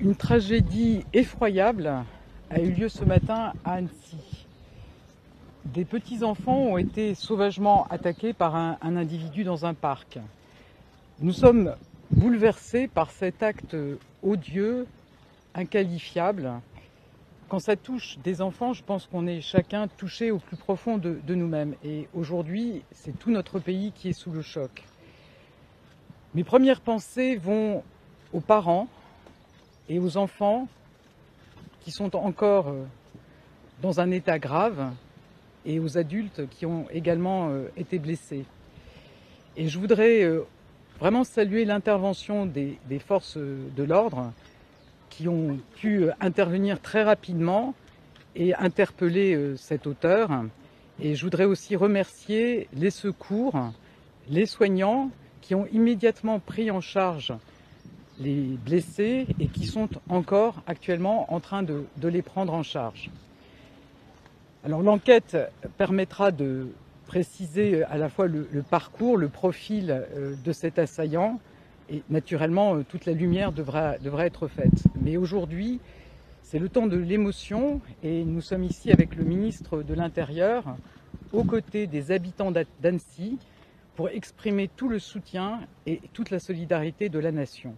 Une tragédie effroyable a eu lieu ce matin à Annecy. Des petits-enfants ont été sauvagement attaqués par un individu dans un parc. Nous sommes bouleversés par cet acte odieux, inqualifiable. Quand ça touche des enfants, je pense qu'on est chacun touché au plus profond de nous-mêmes. Et aujourd'hui, c'est tout notre pays qui est sous le choc. Mes premières pensées vont aux parents et aux enfants qui sont encore dans un état grave et aux adultes qui ont également été blessés. Et je voudrais vraiment saluer l'intervention des forces de l'ordre qui ont pu intervenir très rapidement et interpeller cet auteur. Et je voudrais aussi remercier les secours, les soignants qui ont immédiatement pris en charge les blessés et qui sont encore actuellement en train de les prendre en charge. Alors l'enquête permettra de préciser à la fois le parcours, le profil de cet assaillant et naturellement toute la lumière devra être faite. Mais aujourd'hui, c'est le temps de l'émotion et nous sommes ici avec le ministre de l'Intérieur aux côtés des habitants d'Annecy pour exprimer tout le soutien et toute la solidarité de la nation.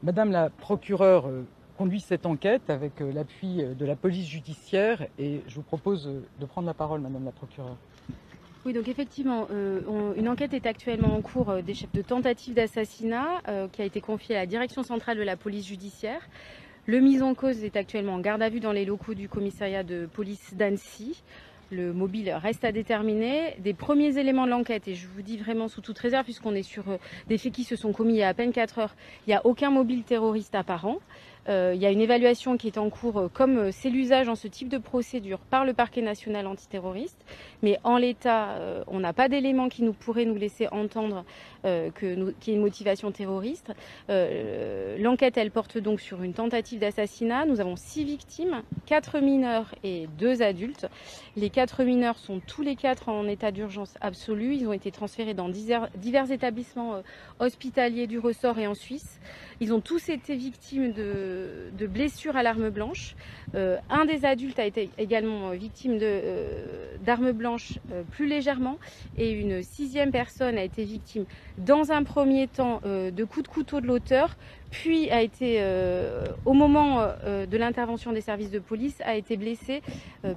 Madame la procureure conduit cette enquête avec l'appui de la police judiciaire et je vous propose de prendre la parole, Madame la procureure. Oui, donc effectivement, une enquête est actuellement en cours des chefs de tentative d'assassinat qui a été confiée à la direction centrale de la police judiciaire. Le mis en cause est actuellement en garde à vue dans les locaux du commissariat de police d'Annecy. Le mobile reste à déterminer. Des premiers éléments de l'enquête, et je vous dis vraiment sous toute réserve, puisqu'on est sur des faits qui se sont commis il y a à peine 4 heures, il n'y a aucun mobile terroriste apparent. Il y a une évaluation qui est en cours, comme c'est l'usage en ce type de procédure par le parquet national antiterroriste. Mais en l'état, on n'a pas d'éléments qui pourraient nous laisser entendre qu'il y ait une motivation terroriste. L'enquête, elle porte donc sur une tentative d'assassinat. Nous avons 6 victimes, 4 mineurs et 2 adultes. Les 4 mineurs sont tous les 4 en état d'urgence absolue. Ils ont été transférés dans divers établissements hospitaliers du ressort et en Suisse. Ils ont tous été victimes de blessures à l'arme blanche. Un des adultes a été également victime d'arme blanche plus légèrement et une 6e personne a été victime dans un premier temps de coups de couteau de l'auteur, puis a été, au moment de l'intervention des services de police, a été blessé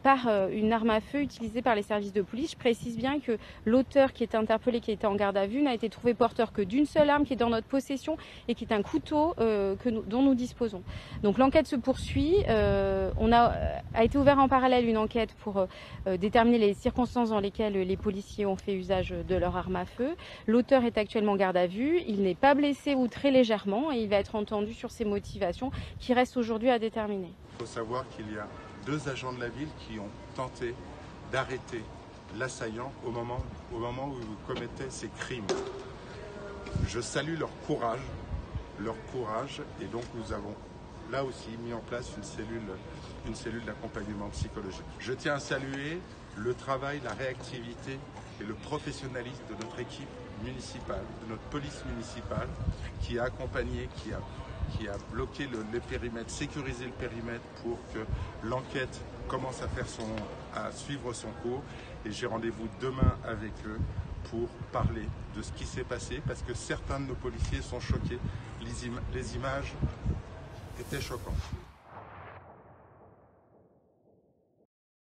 par une arme à feu utilisée par les services de police. Je précise bien que l'auteur qui est interpellé, qui était en garde à vue, n'a été trouvé porteur que d'une seule arme qui est dans notre possession et qui est un couteau dont nous disposons. Donc l'enquête se poursuit. A été ouvert en parallèle une enquête pour déterminer les circonstances dans lesquelles les policiers ont fait usage de leur arme à feu. L'auteur est actuellement en garde à vue. Il n'est pas blessé ou très légèrement et il va être entendu sur ses motivations qui restent aujourd'hui à déterminer. Il faut savoir qu'il y a 2 agents de la ville qui ont tenté d'arrêter l'assaillant au moment où il commettait ces crimes. Je salue leur courage et donc nous avons là aussi mis en place une cellule d'accompagnement psychologique. Je tiens à saluer le travail, la réactivité et le professionnalisme de notre équipe municipale, de notre police municipale qui a accompagné, qui a bloqué le périmètre, sécurisé le périmètre pour que l'enquête commence à suivre son cours. Et j'ai rendez-vous demain avec eux pour parler de ce qui s'est passé parce que certains de nos policiers sont choqués. Les images étaient choquantes.